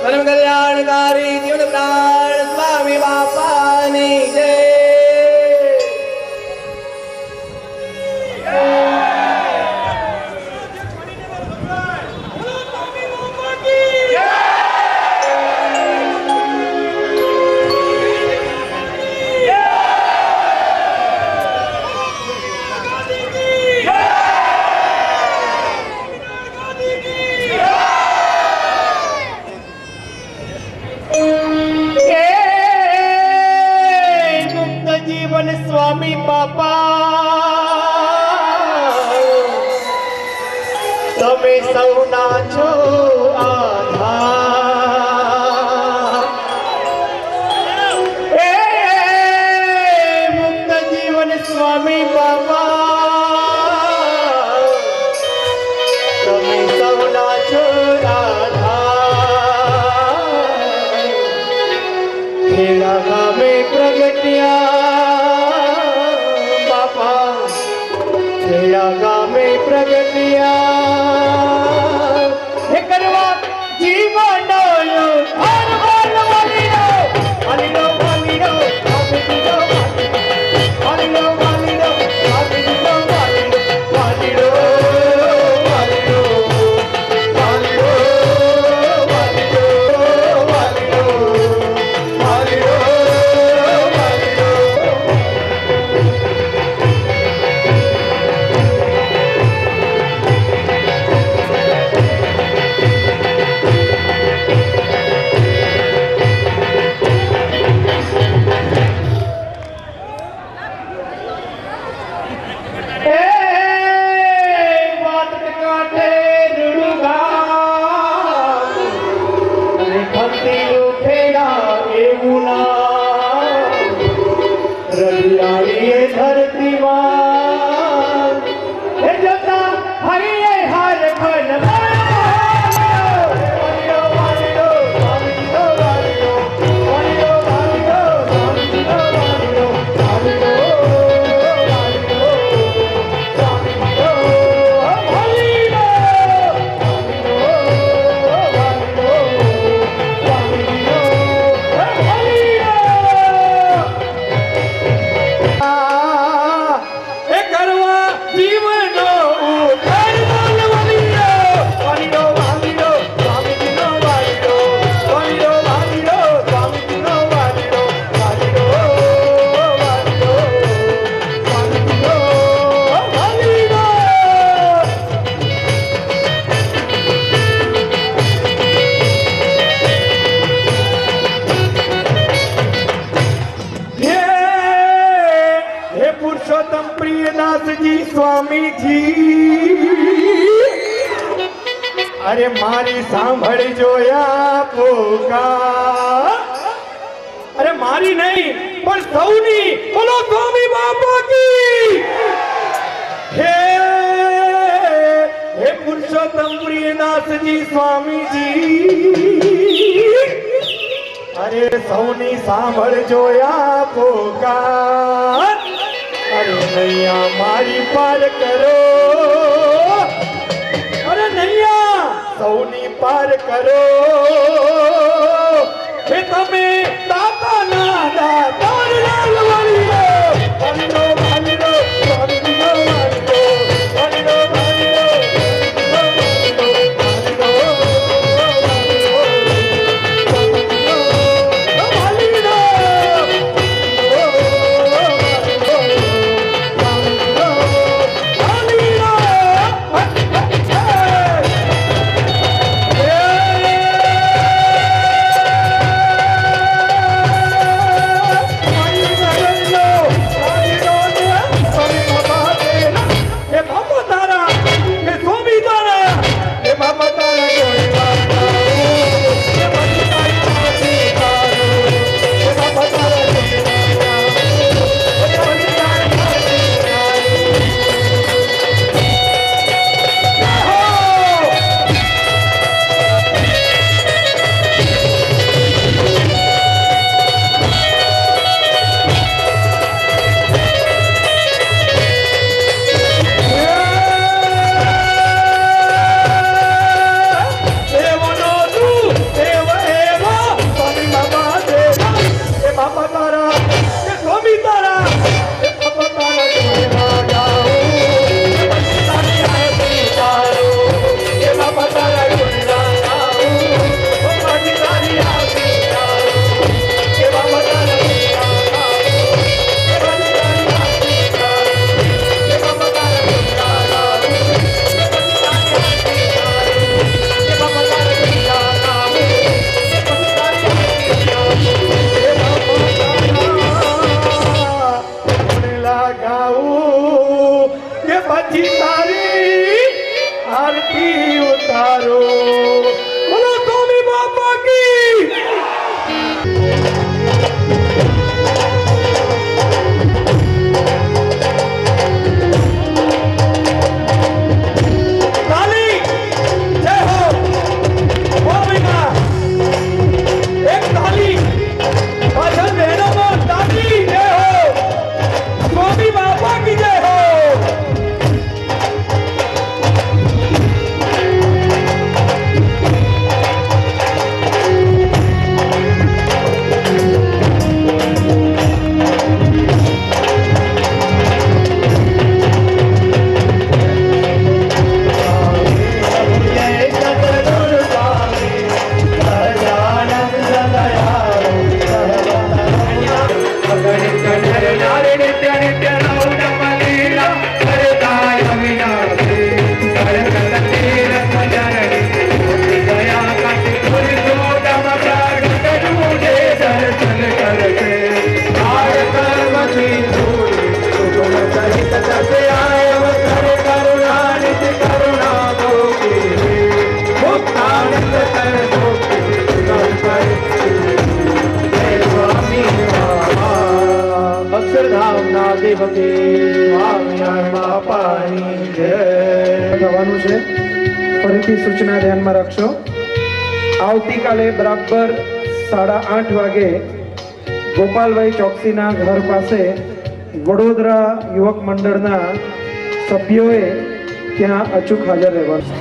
परम कल्याणकारी जीवन प्राण स्वामी बापानी जय। स्वामी बापा तमे सौना छो आधार मुक्त जीवन स्वामी बापा तमे सौना छो आधार खेड़ा गामे प्रगटिया गामे प्रगटिया हे करवा जीवन हर बार वालियो वालियो वालियो वालियो वालियो वालियो वालियो वालियो वालियो वालियो धरती जता हरिये हर खन पुरुषोत्तम प्रियदास जी स्वामी जी अरे मारी सांभळ जोया पुकार अरे मारी नहीं पर सौनी बोलो स्वामी बापा की हे हे पुरुषोत्तम प्रियदास जी स्वामी जी अरे सौनी सांभळ जोया पुकार अरे नैया मारी पार करो अरे नैया सौनी पार करो हे तमे दाता ना दाता लाल वालियो वालियो वालियो वालियो वालियो वालियो ગાઉં એ પછી તારી આરતી ઉતારો. બોલો સ્વામી બાપા કી. તાલી જય હો. ઓ ભૈયા એક તાલી પાછળ બહેનોમાં તાલી જય હો. સ્વામી બાપા કી જય હો. અક્ષરધામના દેવકે સ્વામિનારાયણ બાપાની જય. થવાનું છે ફરીથી સૂચના ધ્યાનમાં રાખશો. આવતીકાલે બરાબર 8:30 વાગે ગોપાલભાઈ ચોકસીના ઘર પાસે વડોદરા યુવક મંડળના સભ્યોએ ત્યાં અચૂક હાજર રહેવાનું.